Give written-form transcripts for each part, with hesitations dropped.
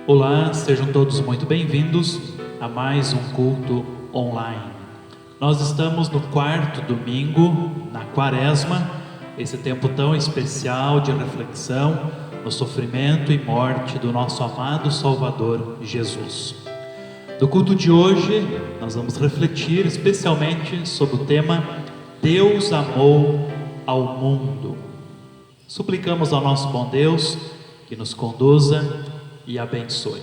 Olá, sejam todos muito bem-vindos a mais um culto online. Nós estamos no quarto domingo na Quaresma, esse tempo tão especial de reflexão no sofrimento e morte do nosso amado Salvador Jesus. No culto de hoje, nós vamos refletir especialmente sobre o tema Deus amou ao mundo. Suplicamos ao nosso bom Deus que nos conduza e abençoe.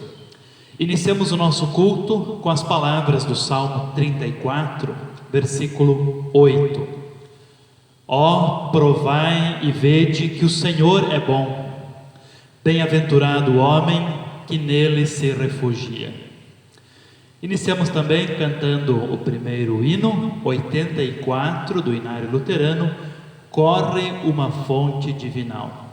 Iniciamos o nosso culto com as palavras do Salmo 34, versículo 8. Ó, provai e vede que o Senhor é bom, bem-aventurado o homem que nele se refugia. Iniciamos também cantando o primeiro hino, 84, do Inário Luterano, Corre uma fonte divinal.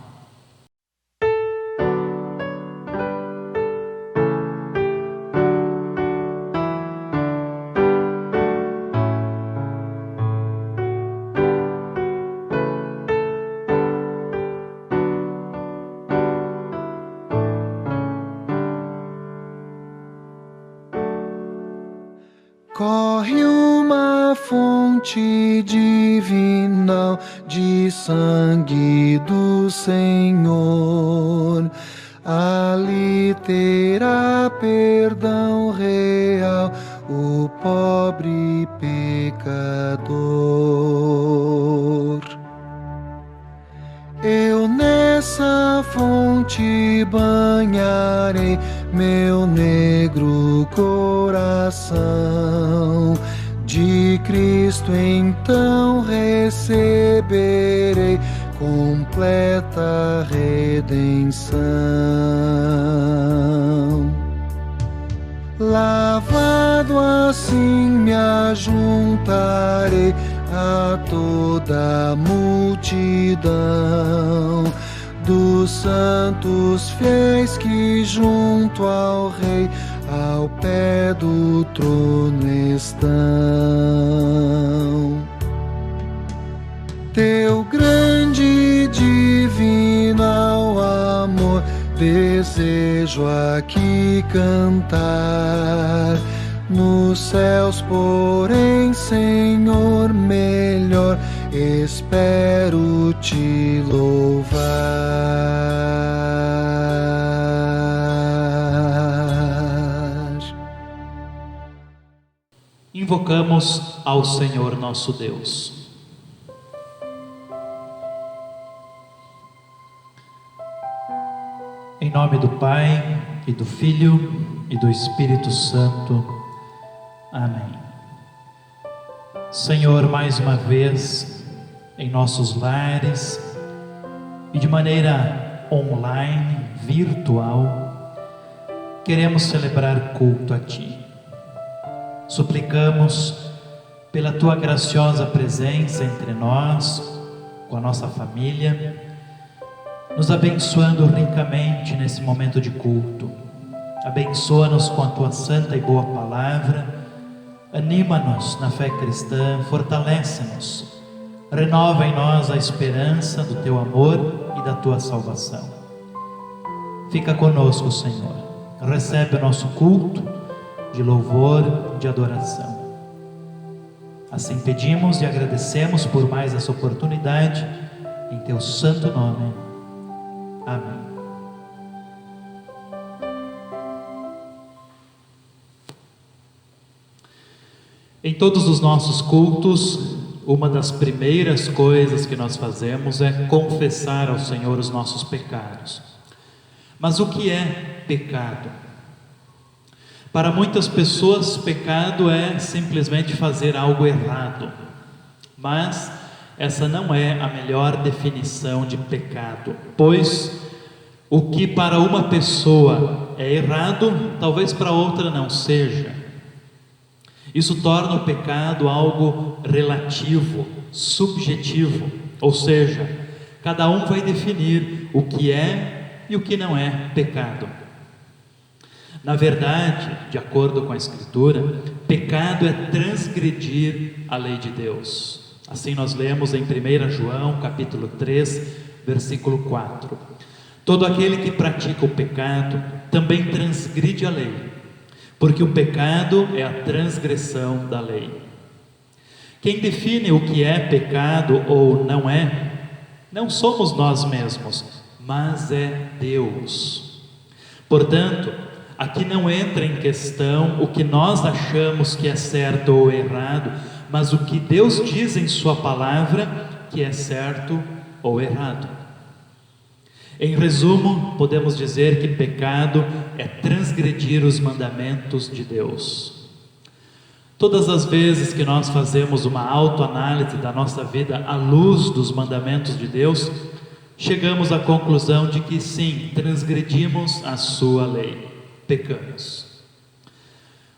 Corre uma fonte divinal de sangue do Senhor, ali terá perdão real o pobre pecador. Eu nessa fonte banharei meu negro coração, de Cristo então receberei completa redenção. Lavado assim me ajuntarei a toda a multidão dos santos fiéis que junto ao Rei, ao pé do trono estão. Teu grande e divinal amor desejo aqui cantar. Nos céus, porém, Senhor, melhor espero te louvar. Invocamos ao Senhor nosso Deus. Em nome do Pai, e do Filho, e do Espírito Santo. Amém. Senhor, mais uma vez, em nossos lares e de maneira online, virtual, queremos celebrar culto a Ti. Suplicamos pela Tua graciosa presença entre nós, com a nossa família, nos abençoando ricamente nesse momento de culto. Abençoa-nos com a Tua santa e boa palavra. Anima-nos na fé cristã, fortalece-nos, renova em nós a esperança do Teu amor e da Tua salvação. Fica conosco, Senhor, recebe o nosso culto de louvor, de adoração. Assim pedimos e agradecemos por mais essa oportunidade, em Teu santo nome. Amém. Em todos os nossos cultos, uma das primeiras coisas que nós fazemos é confessar ao Senhor os nossos pecados. Mas o que é pecado? Para muitas pessoas, pecado é simplesmente fazer algo errado. Mas essa não é a melhor definição de pecado, pois o que para uma pessoa é errado, talvez para outra não seja. Isso torna o pecado algo relativo, subjetivo, ou seja, cada um vai definir o que é e o que não é pecado. Na verdade, de acordo com a Escritura, pecado é transgredir a lei de Deus. Assim nós lemos em 1 João capítulo 3, versículo 4. Todo aquele que pratica o pecado também transgride a lei, porque o pecado é a transgressão da lei. Quem define o que é pecado ou não é, não somos nós mesmos, mas é Deus. Portanto, aqui não entra em questão o que nós achamos que é certo ou errado, mas o que Deus diz em sua palavra que é certo ou errado. Em resumo, podemos dizer que pecado é transgredir os mandamentos de Deus. Todas as vezes que nós fazemos uma autoanálise da nossa vida à luz dos mandamentos de Deus, chegamos à conclusão de que sim, transgredimos a sua lei, pecamos.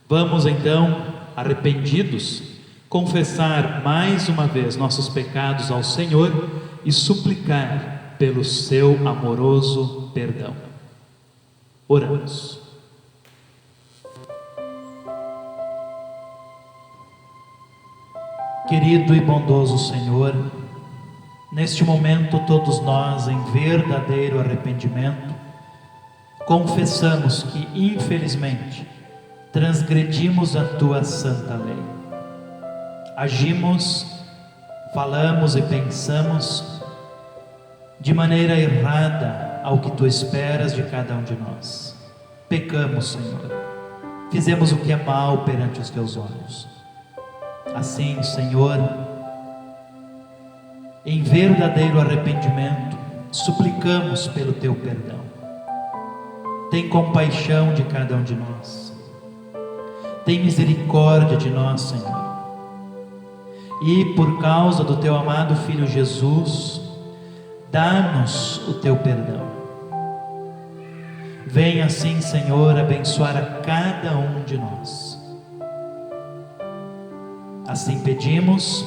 Vamos então, arrependidos, confessar mais uma vez nossos pecados ao Senhor e suplicar pelo seu amoroso perdão. Oramos. Querido e bondoso Senhor, neste momento todos nós, em verdadeiro arrependimento, confessamos que infelizmente transgredimos a Tua santa lei. Agimos, falamos e pensamos de maneira errada ao que Tu esperas de cada um de nós. Pecamos, Senhor, fizemos o que é mal perante os Teus olhos. Assim, Senhor, em verdadeiro arrependimento, suplicamos pelo Teu perdão. Tem compaixão de cada um de nós. Tem misericórdia de nós, Senhor. E por causa do Teu amado Filho Jesus, dá-nos o Teu perdão. Venha assim, Senhor, abençoar a cada um de nós. Assim pedimos,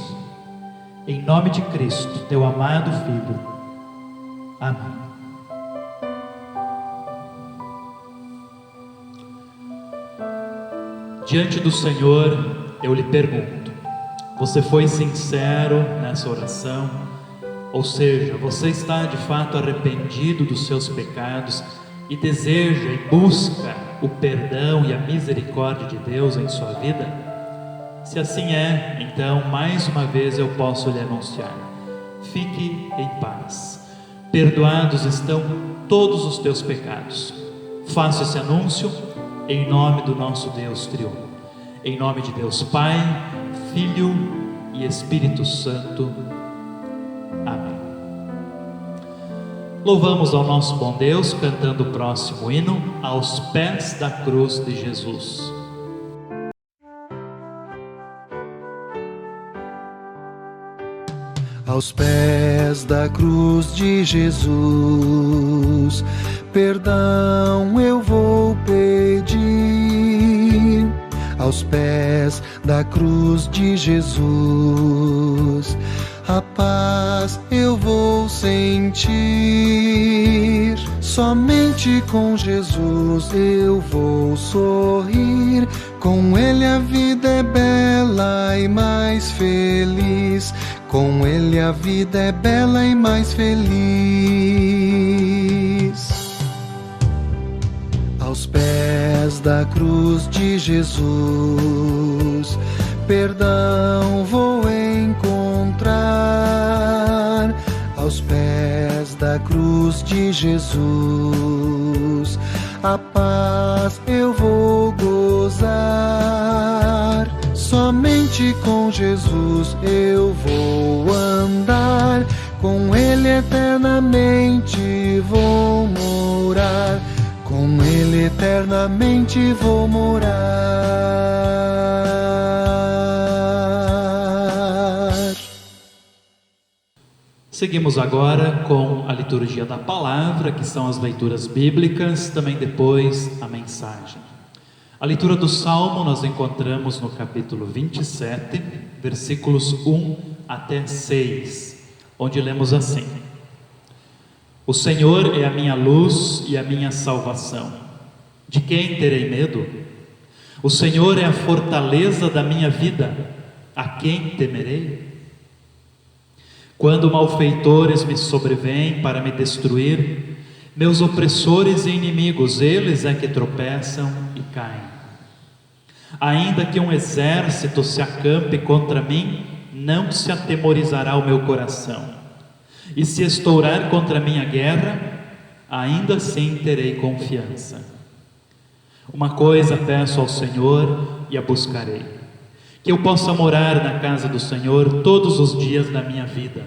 em nome de Cristo, Teu amado Filho. Amém. Diante do Senhor, eu lhe pergunto: você foi sincero nessa oração? Ou seja, você está de fato arrependido dos seus pecados e deseja e busca o perdão e a misericórdia de Deus em sua vida? Se assim é, então mais uma vez eu posso lhe anunciar: fique em paz, perdoados estão todos os teus pecados. Faça esse anúncio em nome do nosso Deus triuno, em nome de Deus Pai, Filho e Espírito Santo. Amém. Louvamos ao nosso bom Deus cantando o próximo hino, Aos Pés da Cruz de Jesus. Aos pés da cruz de Jesus, perdão eu vou pedir. Aos pés da cruz de Jesus, a paz eu vou sentir. Somente com Jesus eu vou sorrir. Com Ele a vida é bela e mais feliz. Com Ele a vida é bela e mais feliz. Aos pés da cruz de Jesus, perdão vou encontrar. Aos pés da cruz de Jesus, a paz eu vou gozar. Somente com Jesus eu vou andar, com Ele eternamente vou morar, com Ele eternamente vou morar. Seguimos agora com a liturgia da palavra, que são as leituras bíblicas, também depois a mensagem. A leitura do Salmo nós encontramos no capítulo 27, versículos 1 até 6, onde lemos assim: O Senhor é a minha luz e a minha salvação. De quem terei medo? O Senhor é a fortaleza da minha vida. A quem temerei? Quando malfeitores me sobrevêm para me destruir, Meus opressores e inimigos, eles é que tropeçam e caem. Ainda que um exército se acampe contra mim, não se atemorizará o meu coração. E se estourar contra mim a guerra, ainda assim terei confiança. Uma coisa peço ao Senhor e a buscarei: que eu possa morar na casa do Senhor todos os dias da minha vida,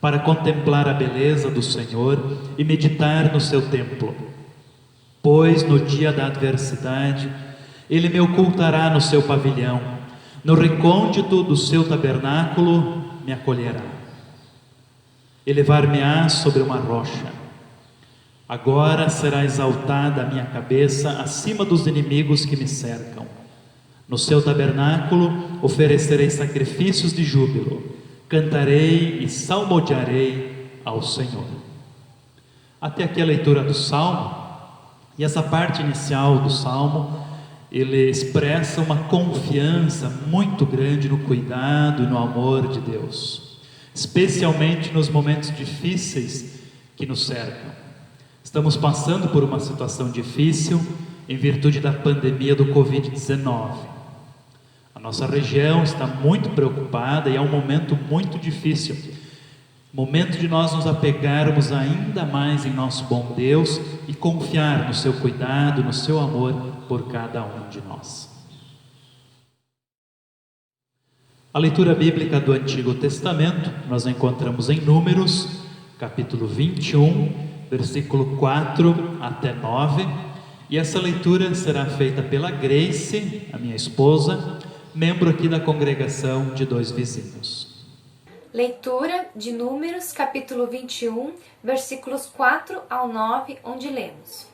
para contemplar a beleza do Senhor e meditar no seu templo. Pois no dia da adversidade, Ele me ocultará no seu pavilhão, no recôndito do seu tabernáculo me acolherá. Elevar-me-á sobre uma rocha. Agora será exaltada a minha cabeça acima dos inimigos que me cercam. No seu tabernáculo oferecerei sacrifícios de júbilo, cantarei e salmodiarei ao Senhor. Até aqui a leitura do Salmo, e essa parte inicial do Salmo, ele expressa uma confiança muito grande no cuidado e no amor de Deus, especialmente nos momentos difíceis que nos cercam. Estamos passando por uma situação difícil em virtude da pandemia do Covid-19. A nossa região está muito preocupada e é um momento muito difícil. Momento de nós nos apegarmos ainda mais em nosso bom Deus e confiar no seu cuidado, no seu amor por cada um de nós. A leitura bíblica do Antigo Testamento nós encontramos em Números, capítulo 21, versículo 4 até 9, e essa leitura será feita pela Grace, a minha esposa, membro aqui da congregação de Dois Vizinhos. Leitura de Números, capítulo 21, versículos 4 ao 9, onde lemos: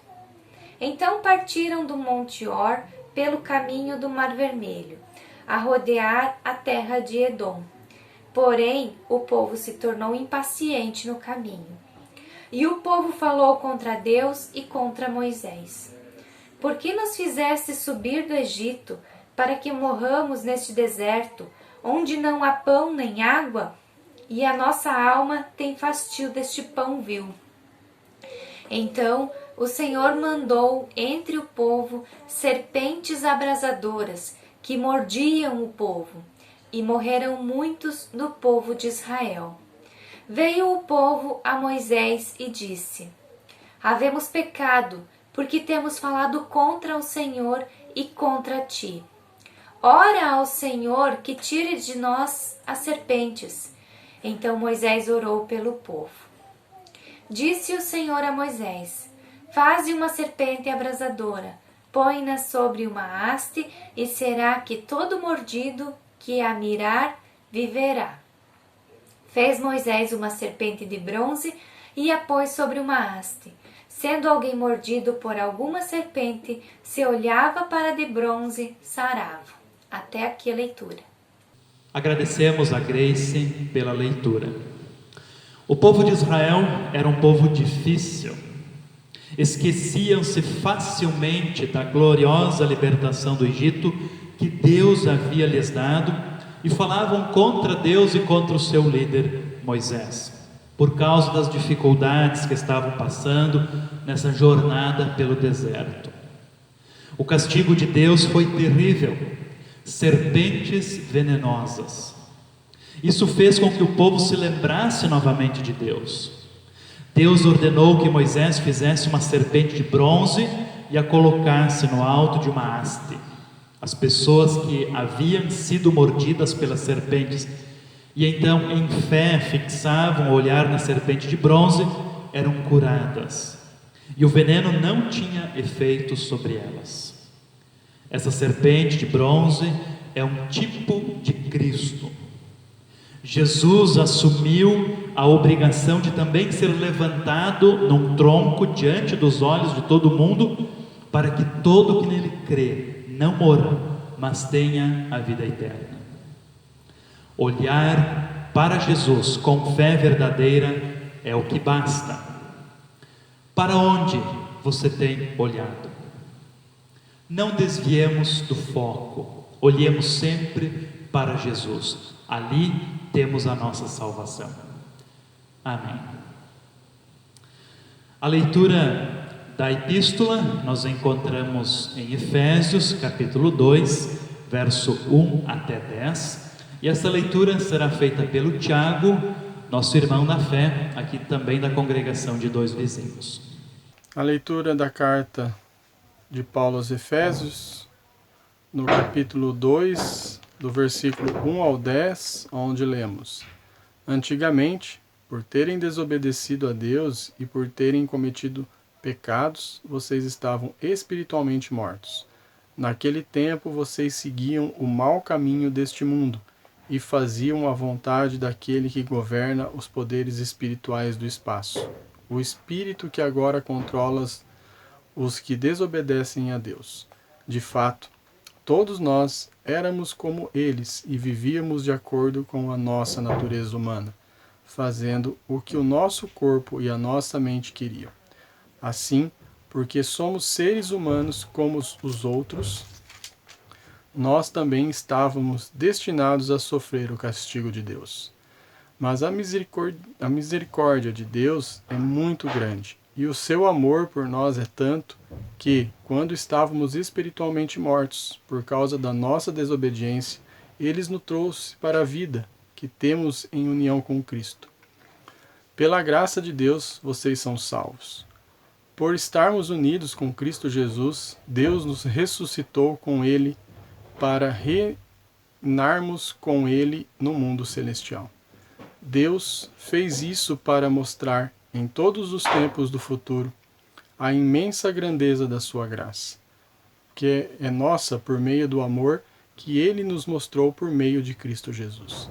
Então partiram do Monte Or pelo caminho do Mar Vermelho, a rodear a terra de Edom. Porém, o povo se tornou impaciente no caminho. E o povo falou contra Deus e contra Moisés: Por que nos fizeste subir do Egito, para que morramos neste deserto, onde não há pão nem água? E a nossa alma tem fastio deste pão vil. Então o Senhor mandou entre o povo serpentes abrasadoras, que mordiam o povo, e morreram muitos do povo de Israel. Veio o povo a Moisés e disse: Havemos pecado, porque temos falado contra o Senhor e contra ti. Ora ao Senhor que tire de nós as serpentes. Então Moisés orou pelo povo. Disse o Senhor a Moisés: Faze uma serpente abrasadora, põe-na sobre uma haste, e será que todo mordido que a mirar viverá. Fez Moisés uma serpente de bronze e a pôs sobre uma haste. Sendo alguém mordido por alguma serpente, se olhava para a de bronze, sarava. Até aqui a leitura. Agradecemos a Grace pela leitura. O povo de Israel era um povo difícil. Esqueciam-se facilmente da gloriosa libertação do Egito que Deus havia lhes dado e falavam contra Deus e contra o seu líder Moisés, por causa das dificuldades que estavam passando nessa jornada pelo deserto. O castigo de Deus foi terrível. Serpentes venenosas. Isso fez com que o povo se lembrasse novamente de Deus. Deus ordenou que Moisés fizesse uma serpente de bronze e a colocasse no alto de uma haste. As pessoas que haviam sido mordidas pelas serpentes e então em fé fixavam o olhar na serpente de bronze eram curadas, e o veneno não tinha efeito sobre elas. Essa serpente de bronze é um tipo de Cristo. Jesus assumiu a obrigação de também ser levantado num tronco diante dos olhos de todo mundo, para que todo que nele crê não morra, mas tenha a vida eterna. Olhar para Jesus com fé verdadeira é o que basta. Para onde você tem olhado? Não desviemos do foco, olhemos sempre para Jesus. Ali temos a nossa salvação. Amém. A leitura da epístola nós encontramos em Efésios, capítulo 2, verso 1 até 10. E essa leitura será feita pelo Tiago, nosso irmão na fé, aqui também da congregação de Dois Vizinhos. A leitura da carta de Paulo aos Efésios, no capítulo 2, do versículo 1 ao 10, onde lemos: Antigamente, por terem desobedecido a Deus e por terem cometido pecados, vocês estavam espiritualmente mortos. Naquele tempo vocês seguiam o mau caminho deste mundo e faziam a vontade daquele que governa os poderes espirituais do espaço, o espírito que agora controla os que desobedecem a Deus. De fato, todos nós éramos como eles e vivíamos de acordo com a nossa natureza humana, fazendo o que o nosso corpo e a nossa mente queriam. Assim, porque somos seres humanos como os outros, nós também estávamos destinados a sofrer o castigo de Deus. Mas a misericórdia de Deus é muito grande, e o seu amor por nós é tanto que, quando estávamos espiritualmente mortos por causa da nossa desobediência, Ele nos trouxe para a vida que temos em união com Cristo. Pela graça de Deus, vocês são salvos. Por estarmos unidos com Cristo Jesus, Deus nos ressuscitou com Ele para reinarmos com Ele no mundo celestial. Deus fez isso para mostrar, em todos os tempos do futuro, a imensa grandeza da sua graça, que é nossa por meio do amor que Ele nos mostrou por meio de Cristo Jesus.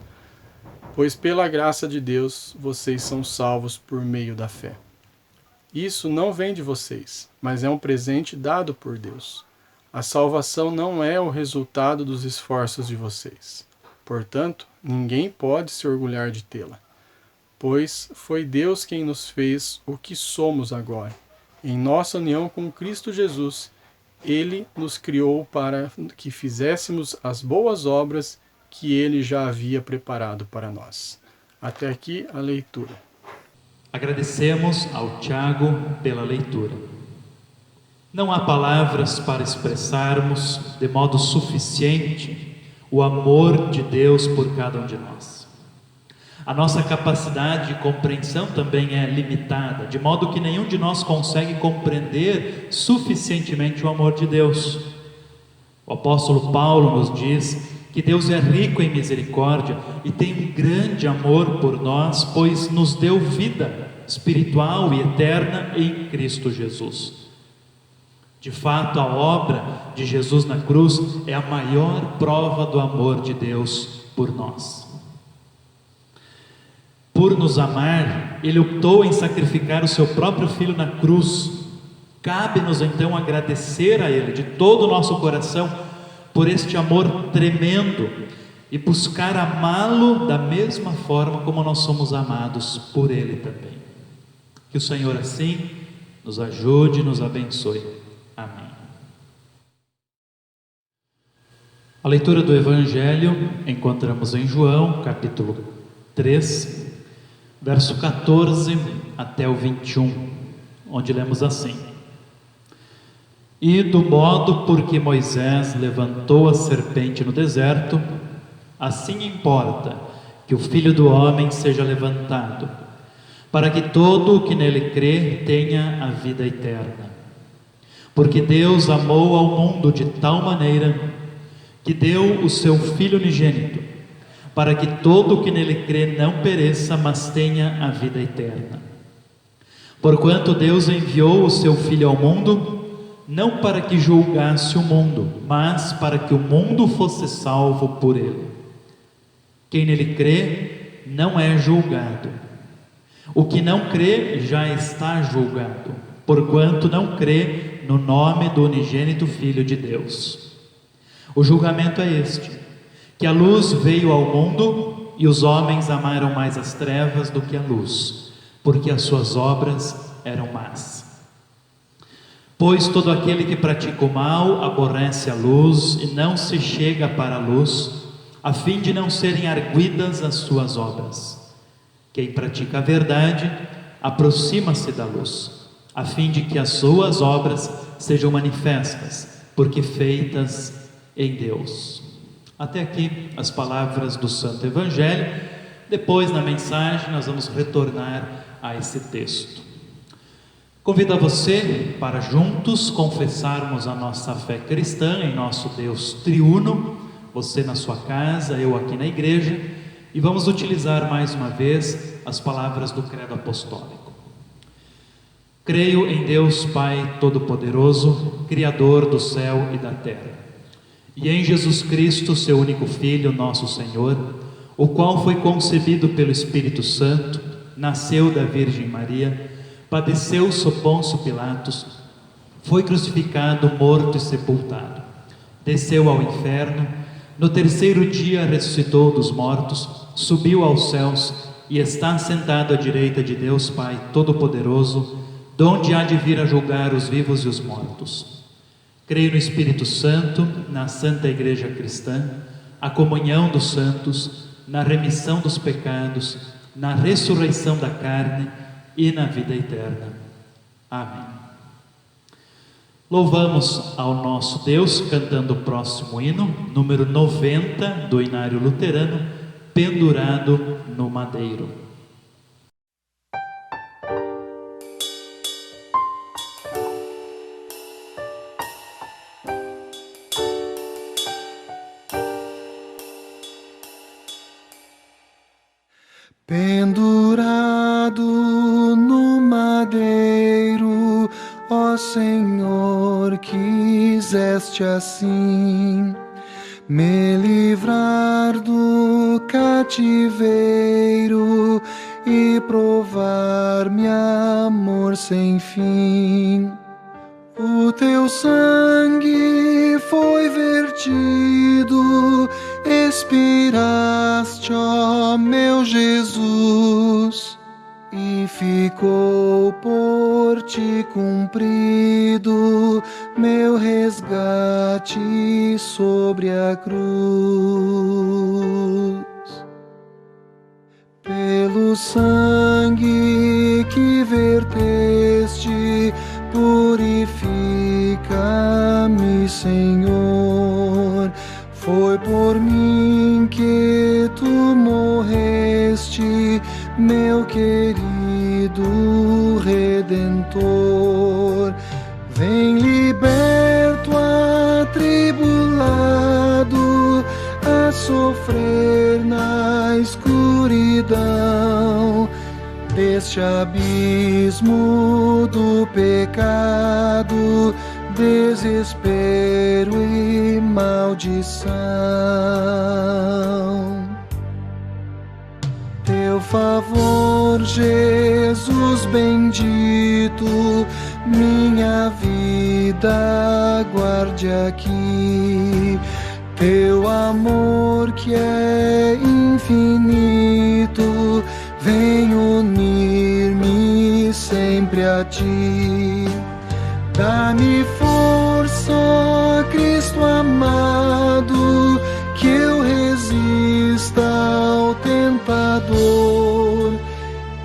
Pois pela graça de Deus, vocês são salvos por meio da fé. Isso não vem de vocês, mas é um presente dado por Deus. A salvação não é o resultado dos esforços de vocês. Portanto, ninguém pode se orgulhar de tê-la, pois foi Deus quem nos fez o que somos agora. Em nossa união com Cristo Jesus, Ele nos criou para que fizéssemos as boas obras que Ele já havia preparado para nós. Até aqui a leitura. Agradecemos ao Tiago pela leitura. Não há palavras para expressarmos de modo suficiente o amor de Deus por cada um de nós. A nossa capacidade de compreensão também é limitada, de modo que nenhum de nós consegue compreender suficientemente o amor de Deus. O apóstolo Paulo nos diz que Deus é rico em misericórdia e tem um grande amor por nós, pois nos deu vida espiritual e eterna em Cristo Jesus. De fato, a obra de Jesus na cruz é a maior prova do amor de Deus por nós. Por nos amar, Ele optou em sacrificar o seu próprio Filho na cruz. Cabe-nos então agradecer a Ele de todo o nosso coração por este amor tremendo e buscar amá-lo da mesma forma como nós somos amados por Ele também. Que o Senhor assim nos ajude e nos abençoe. Amém. A leitura do Evangelho encontramos em João, capítulo 3, verso 14 até o 21, onde lemos assim: E do modo por que Moisés levantou a serpente no deserto, assim importa que o Filho do Homem seja levantado, para que todo o que nele crê tenha a vida eterna. Porque Deus amou ao mundo de tal maneira que deu o seu Filho unigênito, para que todo o que nele crê não pereça, mas tenha a vida eterna. Porquanto Deus enviou o seu Filho ao mundo, não para que julgasse o mundo, mas para que o mundo fosse salvo por ele. Quem nele crê não é julgado. O que não crê já está julgado, porquanto não crê no nome do unigênito Filho de Deus. O julgamento é este: que a luz veio ao mundo e os homens amaram mais as trevas do que a luz, porque as suas obras eram más. Pois todo aquele que pratica o mal aborrece a luz e não se chega para a luz, a fim de não serem arguidas as suas obras. Quem pratica a verdade aproxima-se da luz, a fim de que as suas obras sejam manifestas, porque feitas em Deus. Até aqui as palavras do Santo Evangelho. Depois, na mensagem, nós vamos retornar a esse texto. Convido a você para juntos confessarmos a nossa fé cristã em nosso Deus triuno, você na sua casa, eu aqui na igreja, e vamos utilizar mais uma vez as palavras do Credo Apostólico. Creio em Deus Pai Todo-Poderoso, Criador do céu e da terra, e em Jesus Cristo, seu único Filho, nosso Senhor, o qual foi concebido pelo Espírito Santo, nasceu da Virgem Maria, padeceu sob Pôncio Pilatos, foi crucificado, morto e sepultado, desceu ao inferno, no terceiro dia ressuscitou dos mortos, subiu aos céus e está sentado à direita de Deus Pai Todo-Poderoso, donde há de vir a julgar os vivos e os mortos. Creio no Espírito Santo, na Santa Igreja Cristã, a comunhão dos santos, na remissão dos pecados, na ressurreição da carne e na vida eterna. Amém. Louvamos ao nosso Deus cantando o próximo hino, número 90 do Inário Luterano, pendurado no madeiro. Pendurado no madeiro, ó Senhor, quiseste assim me livrar do cativeiro e provar-me amor sem fim. O teu sangue foi vertido, expiraste, ó meu Jesus, e ficou por ti cumprido meu resgate sobre a cruz. Pelo sangue que verteste, purifica-me, Senhor. Foi por mim que tu morreste, meu querido Redentor. Vem liberto, atribulado, a sofrer na escuridão deste abismo do pecado, desespero e maldição. Teu favor, Jesus bendito, minha vida guarde aqui. Teu amor que é infinito, vem unir-me sempre a ti. Dá-me força, ó Cristo amado, que eu resista ao tentador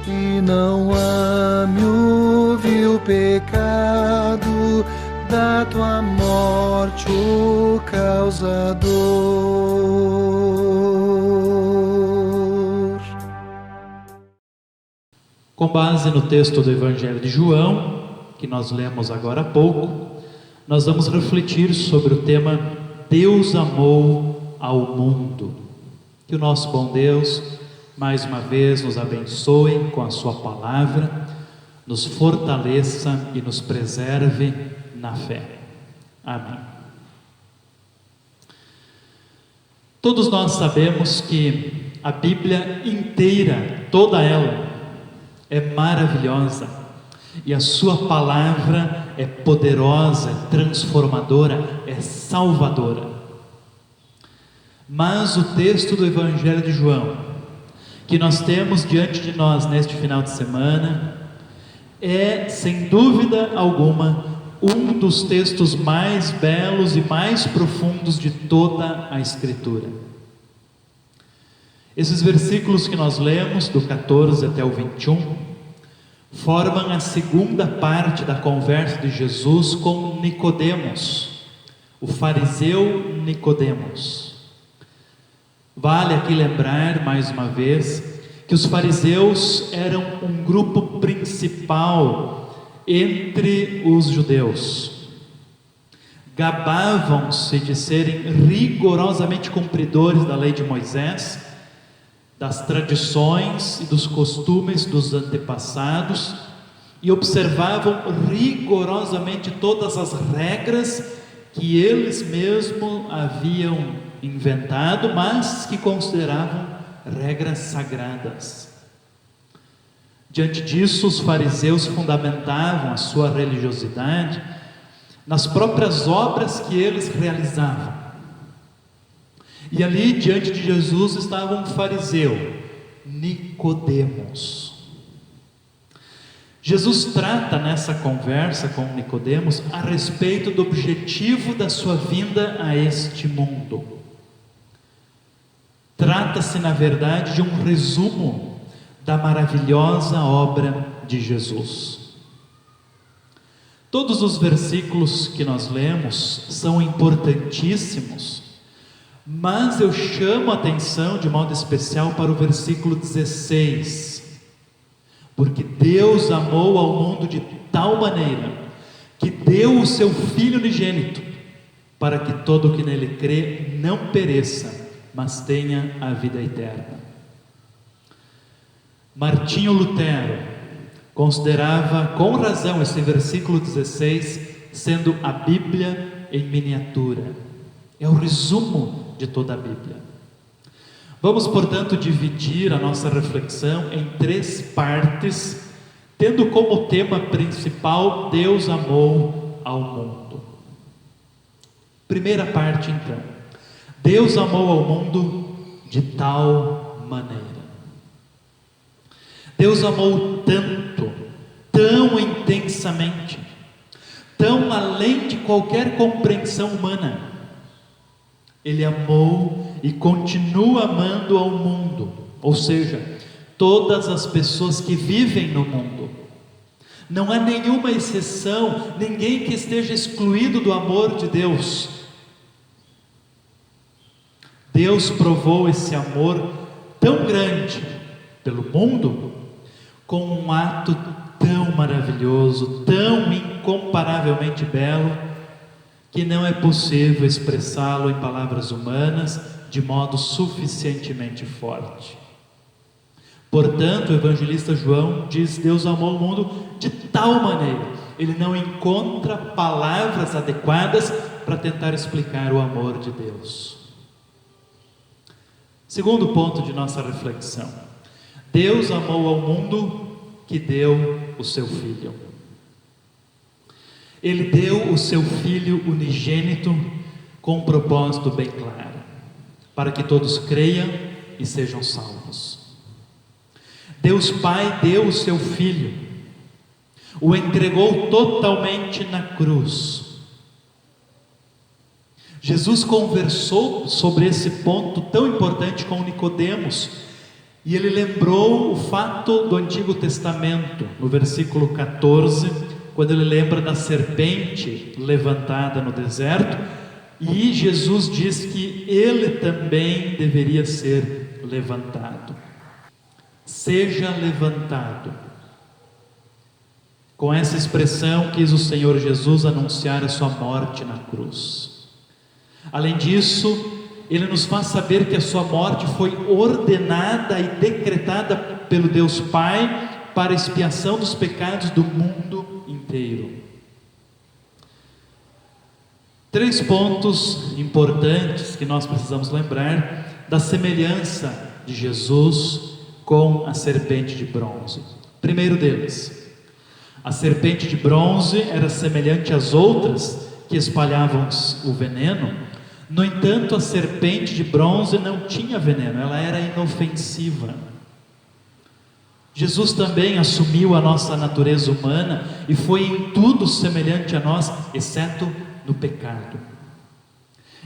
e não ame o vil pecado da tua morte, o causador. Com base no texto do Evangelho de João, que nós lemos agora há pouco, nós vamos refletir sobre o tema Deus amou ao mundo. Que o nosso bom Deus, mais uma vez, nos abençoe com a sua palavra, nos fortaleça e nos preserve na fé. Amém. Todos nós sabemos que a Bíblia inteira, toda ela, é maravilhosa, e a sua palavra é poderosa, é transformadora, é salvadora. Mas o texto do Evangelho de João, que nós temos diante de nós neste final de semana, é, sem dúvida alguma, um dos textos mais belos e mais profundos de toda a Escritura. Esses versículos que nós lemos, do 14 até o 21, formam a segunda parte da conversa de Jesus com Nicodemos, o fariseu Nicodemos. Vale aqui lembrar mais uma vez que os fariseus eram um grupo principal entre os judeus. Gabavam-se de serem rigorosamente cumpridores da lei de Moisés, das tradições e dos costumes dos antepassados, e observavam rigorosamente todas as regras que eles mesmos haviam inventado, mas que consideravam regras sagradas. Diante disso, os fariseus fundamentavam a sua religiosidade nas próprias obras que eles realizavam. E ali diante de Jesus estava um fariseu, Nicodemos. Jesus trata nessa conversa com Nicodemos a respeito do objetivo da sua vinda a este mundo. Trata-se, na verdade, de um resumo da maravilhosa obra de Jesus. Todos os versículos que nós lemos são importantíssimos, mas eu chamo a atenção de modo especial para o versículo 16, porque Deus amou ao mundo de tal maneira que deu o seu Filho unigênito, para que todo o que nele crê não pereça, mas tenha a vida eterna. Martinho Lutero considerava com razão esse versículo 16 sendo a Bíblia em miniatura. É o resumo de toda a Bíblia. Vamos, portanto, dividir a nossa reflexão em 3 partes, tendo como tema principal Deus amou ao mundo. Primeira parte, então. Deus amou ao mundo de tal maneira. Deus amou tanto, tão intensamente, tão além de qualquer compreensão humana. Ele amou e continua amando ao mundo, ou seja, todas as pessoas que vivem no mundo. Não há nenhuma exceção, ninguém que esteja excluído do amor de Deus. Deus provou esse amor tão grande pelo mundo com um ato tão maravilhoso, tão incomparavelmente belo, que não é possível expressá-lo em palavras humanas de modo suficientemente forte. Portanto, o evangelista João diz: Deus amou o mundo de tal maneira. Ele não encontra palavras adequadas para tentar explicar o amor de Deus. Segundo ponto de nossa reflexão: Deus amou ao mundo que deu o seu Filho. Ele deu o seu Filho unigênito com um propósito bem claro: para que todos creiam e sejam salvos. Deus Pai deu o seu Filho, o entregou totalmente na cruz. Jesus conversou sobre esse ponto tão importante com Nicodemos, e ele lembrou o fato do Antigo Testamento, no versículo 14, quando ele lembra da serpente levantada no deserto, e Jesus diz que ele também deveria ser levantado. Seja levantado. Com essa expressão quis o Senhor Jesus anunciar a sua morte na cruz. Além disso, ele nos faz saber que a sua morte foi ordenada e decretada pelo Deus Pai para a expiação dos pecados do mundo inteiro. 3 pontos importantes que nós precisamos lembrar da semelhança de Jesus com a serpente de bronze. Primeiro deles, a serpente de bronze era semelhante às outras que espalhavam o veneno. No entanto, a serpente de bronze não tinha veneno, ela era inofensiva. Jesus também assumiu a nossa natureza humana e foi em tudo semelhante a nós, exceto no pecado.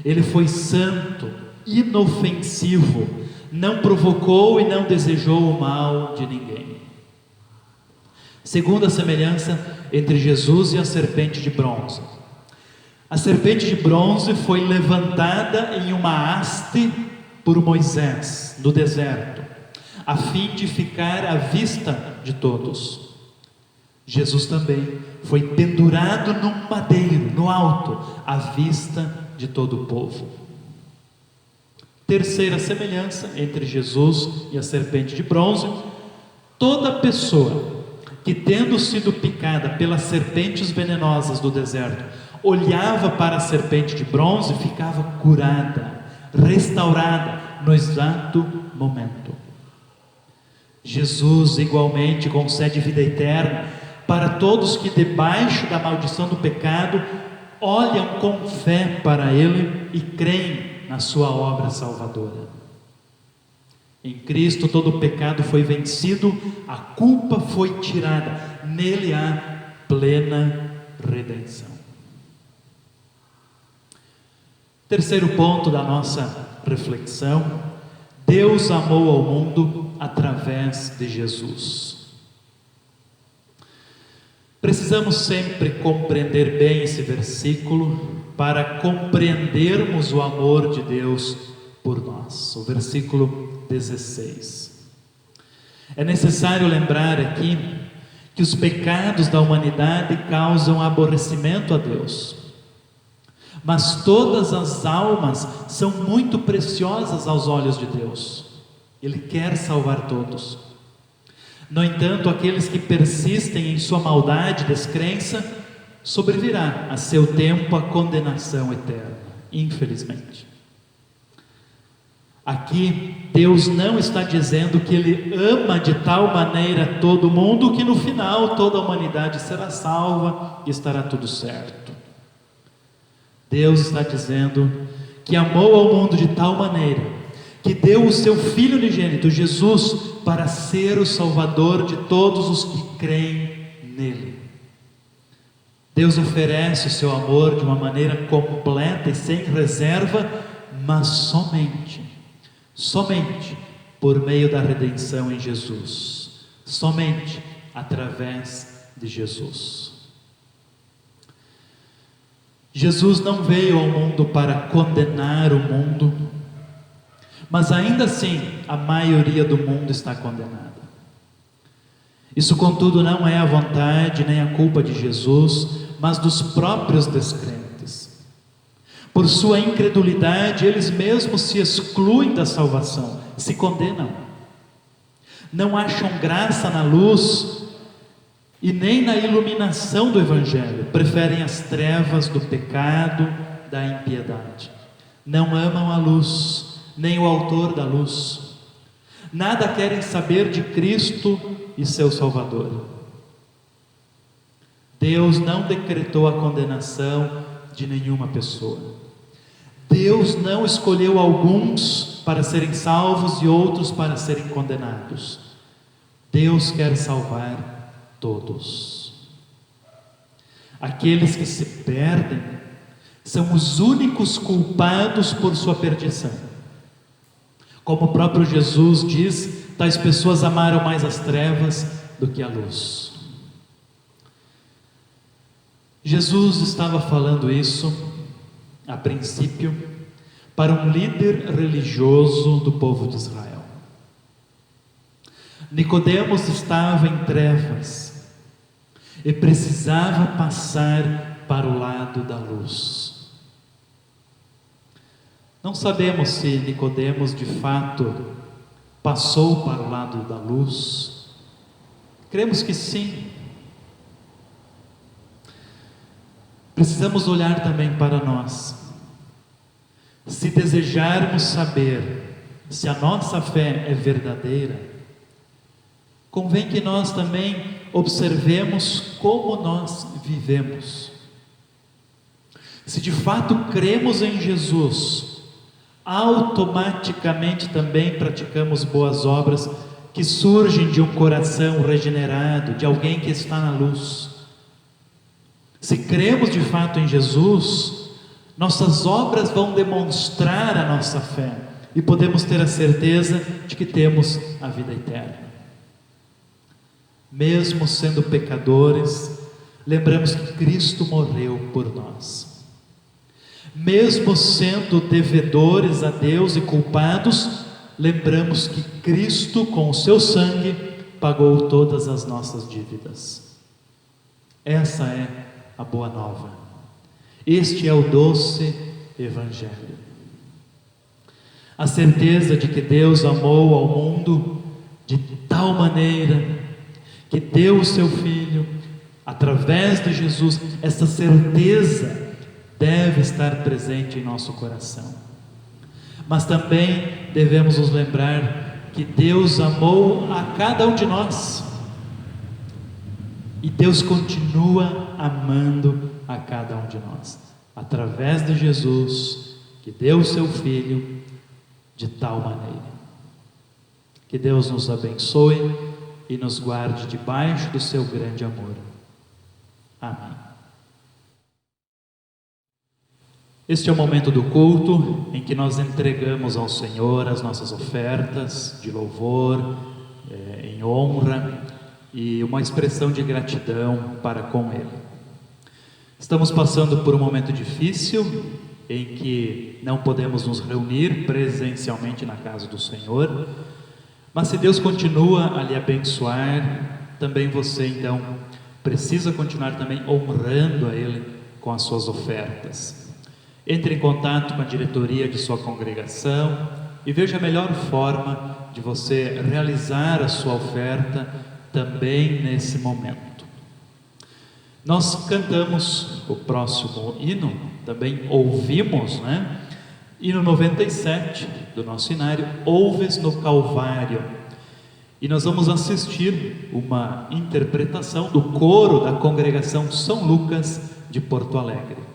Ele foi santo, inofensivo, não provocou e não desejou o mal de ninguém. Segunda semelhança entre Jesus e a serpente de bronze. A serpente de bronze foi levantada em uma haste por Moisés no deserto, a fim de ficar à vista de todos. Jesus também foi pendurado num madeiro, no alto, à vista de todo o povo. Terceira semelhança entre Jesus e a serpente de bronze: toda pessoa que, tendo sido picada pelas serpentes venenosas do deserto, olhava para a serpente de bronze, ficava curada, restaurada no exato momento. Jesus igualmente concede vida eterna para todos que, debaixo da maldição do pecado, olham com fé para Ele e creem na sua obra salvadora. Em Cristo todo o pecado foi vencido, a culpa foi tirada, nele há plena redenção. Terceiro ponto da nossa reflexão: Deus amou ao mundo através de Jesus. Precisamos sempre compreender bem esse versículo para compreendermos o amor de Deus por nós. O versículo 16. É necessário lembrar aqui que os pecados da humanidade causam aborrecimento a Deus, mas todas as almas são muito preciosas aos olhos de Deus. Ele quer salvar todos. No entanto, aqueles que persistem em sua maldade e descrença, sobrevirá a seu tempo a condenação eterna, infelizmente. Aqui, Deus não está dizendo que Ele ama de tal maneira todo mundo que no final toda a humanidade será salva e estará tudo certo. Deus está dizendo que amou ao mundo de tal maneira que deu o seu Filho unigênito, Jesus, para ser o Salvador de todos os que creem nele. Deus oferece o seu amor de uma maneira completa e sem reserva, mas somente por meio da redenção em Jesus, somente através de Jesus. Jesus não veio ao mundo para condenar o mundo, mas ainda assim a maioria do mundo está condenada. Isso, contudo, não é a vontade nem a culpa de Jesus, mas dos próprios descrentes. Por sua incredulidade, eles mesmos se excluem da salvação, se condenam. Não acham graça na luz e nem na iluminação do Evangelho. Preferem as trevas do pecado, da impiedade. Não amam a luz, nem o autor da luz. Nada querem saber de Cristo e seu Salvador. Deus não decretou a condenação de nenhuma pessoa. Deus não escolheu alguns para serem salvos e outros para serem condenados. Deus quer salvar todos. Aqueles que se perdem são os únicos culpados por sua perdição. Como o próprio Jesus diz, tais pessoas amaram mais as trevas do que a luz. Jesus estava falando isso, a princípio, para um líder religioso do povo de Israel. Nicodemos estava em trevas e precisava passar para o lado da luz. Não sabemos se Nicodemos de fato passou para o lado da luz. Cremos que sim. Precisamos olhar também para nós. Se desejarmos saber se a nossa fé é verdadeira, convém que nós também observemos como nós vivemos. Se de fato cremos em Jesus, automaticamente também praticamos boas obras que surgem de um coração regenerado, de alguém que está na luz. Se cremos de fato em Jesus, nossas obras vão demonstrar a nossa fé e podemos ter a certeza de que temos a vida eterna. mesmo sendo pecadores, lembramos que Cristo morreu por nós. Mesmo sendo devedores a Deus e culpados, lembramos que Cristo, com o seu sangue, pagou todas as nossas dívidas. Essa é a boa nova. Este é o doce Evangelho. A certeza de que Deus amou ao mundo de tal maneira que deu o seu Filho através de Jesus. Essa certeza deve estar presente em nosso coração. Mas também devemos nos lembrar que Deus amou a cada um de nós. E Deus continua amando a cada um de nós, através de Jesus, que deu o seu Filho de tal maneira. Que Deus nos abençoe e nos guarde debaixo do seu grande amor. Amém. Este é o momento do culto em que nós entregamos ao Senhor as nossas ofertas de louvor, em honra e uma expressão de gratidão para com Ele. Estamos passando por um momento difícil em que não podemos nos reunir presencialmente na casa do Senhor, mas se Deus continua a lhe abençoar, também você então precisa continuar também honrando a Ele com as suas ofertas. Entre em contato com a diretoria de sua congregação e veja a melhor forma de você realizar a sua oferta também nesse momento. Nós cantamos o próximo hino, também ouvimos, hino 97 do nosso inário, Ouves no Calvário. E nós vamos assistir uma interpretação do coro da congregação São Lucas de Porto Alegre.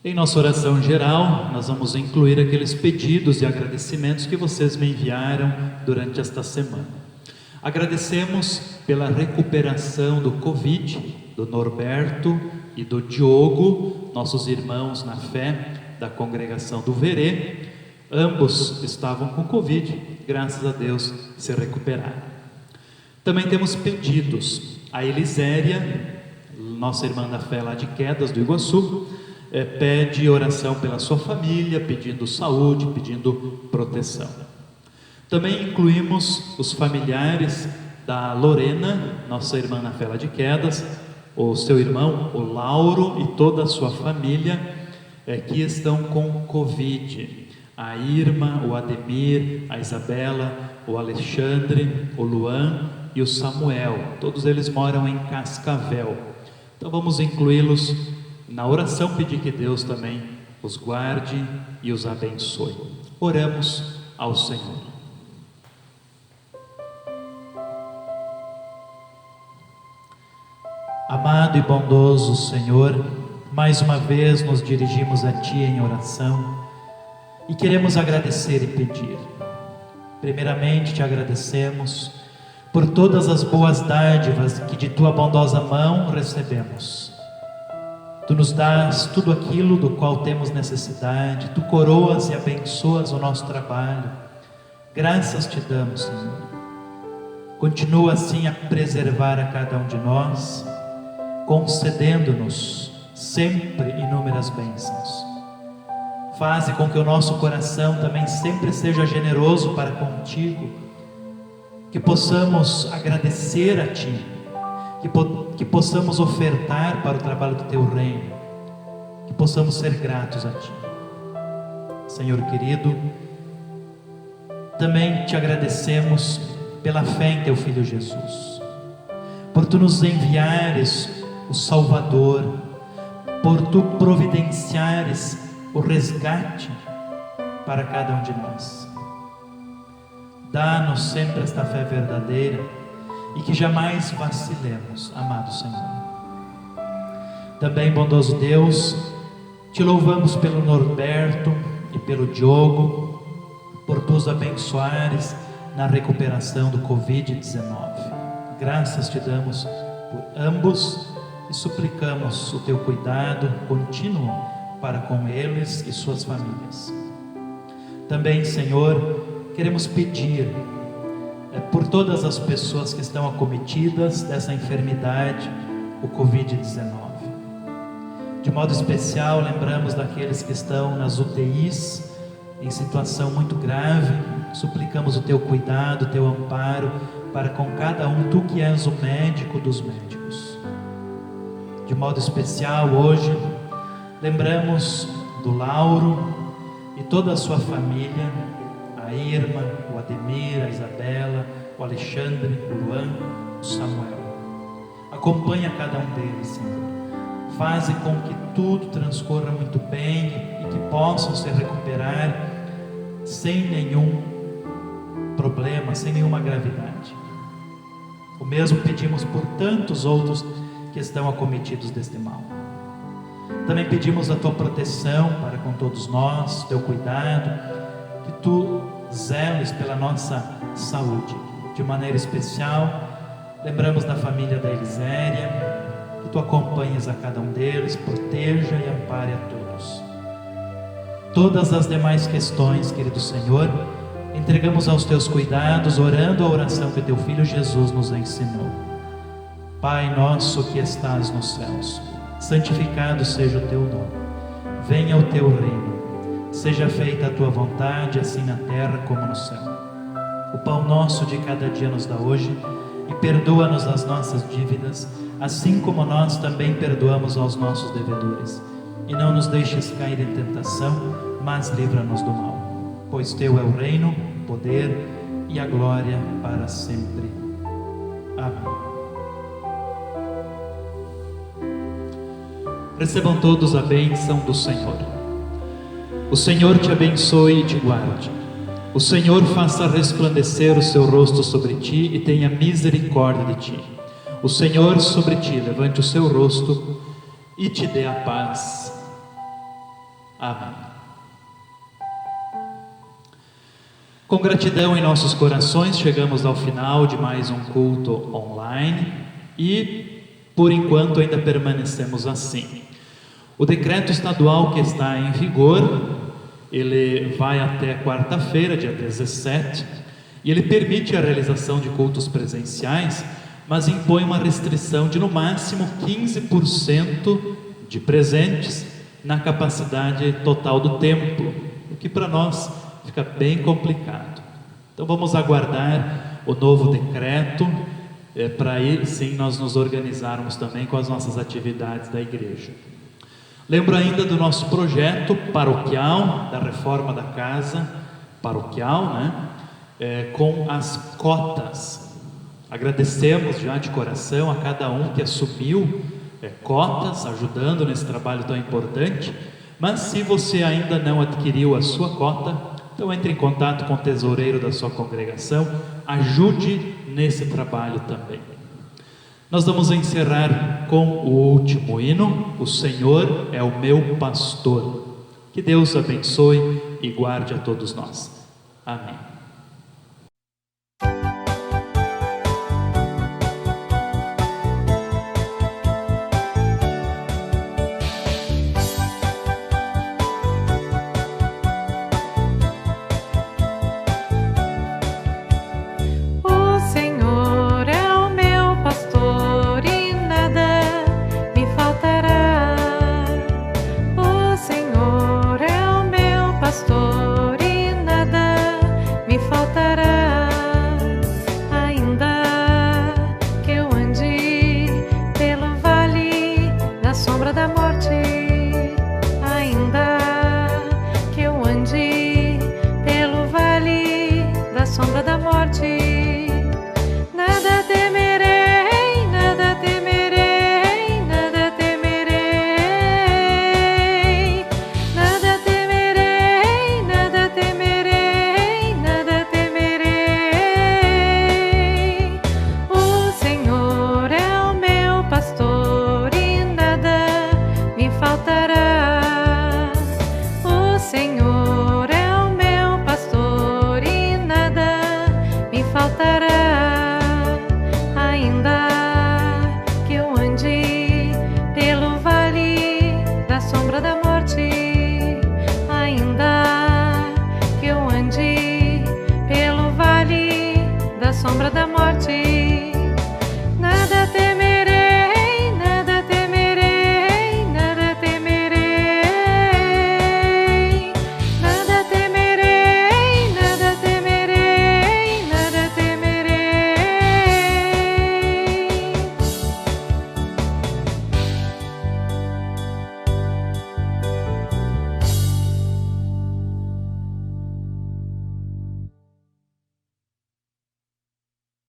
Em nossa oração geral, nós vamos incluir aqueles pedidos e agradecimentos que vocês me enviaram durante esta semana. Agradecemos pela recuperação do Covid, do Norberto e do Diogo, nossos irmãos na fé da congregação do Verê. Ambos estavam com Covid, graças a Deus se recuperaram. Também temos pedidos. A Eliséria, nossa irmã da fé lá de Quedas do Iguaçu, pede oração pela sua família, pedindo saúde, pedindo proteção. Também incluímos os familiares da Lorena, nossa irmã na fé lá de Quedas, o seu irmão, o Lauro, e toda a sua família que estão com Covid. A Irma, o Ademir, a Isabela, o Alexandre, o Luan e o Samuel. Todos eles moram em Cascavel. Então vamos incluí-los na oração, pedir que Deus também os guarde e os abençoe. Oramos ao Senhor. Amado e bondoso Senhor, mais uma vez nos dirigimos a Ti em oração e queremos agradecer e pedir. Primeiramente te agradecemos por todas as boas dádivas que de Tua bondosa mão recebemos. Tu nos dás tudo aquilo do qual temos necessidade, Tu coroas e abençoas o nosso trabalho. Graças te damos, Senhor. Continua assim a preservar a cada um de nós, concedendo-nos sempre inúmeras bênçãos. Faze com que o nosso coração também sempre seja generoso para contigo, que possamos agradecer a Ti, que possamos ofertar para o trabalho do Teu reino, que possamos ser gratos a Ti. Senhor querido, também te agradecemos pela fé em Teu Filho Jesus, por Tu nos enviares o Salvador, por Tu providenciares o resgate para cada um de nós. Dá-nos sempre esta fé verdadeira e que jamais vacilemos, amado Senhor. Também, bondoso Deus, te louvamos pelo Norberto e pelo Diogo, por Tu os abençoares na recuperação do Covid-19. Graças te damos por ambos e suplicamos o Teu cuidado contínuo para com eles e suas famílias. Também, Senhor, queremos pedir por todas as pessoas que estão acometidas dessa enfermidade, o Covid-19. De modo especial, lembramos daqueles que estão nas UTIs, em situação muito grave. Suplicamos o Teu cuidado, o Teu amparo para com cada um, Tu que és o médico dos médicos. De modo especial, hoje, lembramos do Lauro e toda a sua família, a Irma, o Ademir, a Isabela, o Alexandre, o Luan, o Samuel. Acompanha cada um deles, Senhor. Faze com que tudo transcorra muito bem e que possam se recuperar sem nenhum problema, sem nenhuma gravidade. O mesmo pedimos por tantos outros que estão acometidos deste mal. Também pedimos a Tua proteção para com todos nós, Teu cuidado, que Tu zeles pela nossa saúde. De maneira especial, lembramos da família da Eliséria, que Tu acompanhes a cada um deles, proteja e ampare a todos. Todas as demais questões, querido Senhor, entregamos aos Teus cuidados, orando a oração que Teu Filho Jesus nos ensinou. Pai nosso que estás nos céus, santificado seja o Teu nome. Venha o Teu reino. Seja feita a Tua vontade, assim na terra como no céu. O pão nosso de cada dia nos dá hoje, e perdoa-nos as nossas dívidas, assim como nós também perdoamos aos nossos devedores. E não nos deixes cair em tentação, mas livra-nos do mal. Pois Teu é o reino, o poder e a glória para sempre. Amém. Recebam todos a bênção do Senhor. O Senhor te abençoe e te guarde. O Senhor faça resplandecer o seu rosto sobre ti e tenha misericórdia de ti. O Senhor sobre ti levante o seu rosto e te dê a paz. Amém. Com gratidão em nossos corações, chegamos ao final de mais um culto online e, por enquanto, ainda permanecemos assim. O decreto estadual que está em vigor, ele vai até quarta-feira, dia 17, e ele permite a realização de cultos presenciais, mas impõe uma restrição de no máximo 15% de presentes na capacidade total do templo, o que para nós fica bem complicado. Então vamos aguardar o novo decreto, para aí sim nós nos organizarmos também com as nossas atividades da igreja. Lembro ainda do nosso projeto paroquial, da reforma da casa paroquial, com as cotas. Agradecemos já de coração a cada um que assumiu cotas, ajudando nesse trabalho tão importante. Mas se você ainda não adquiriu a sua cota, então entre em contato com o tesoureiro da sua congregação, ajude nesse trabalho também. Nós vamos encerrar com o último hino, O Senhor é o meu pastor. Que Deus abençoe e guarde a todos nós. Amém.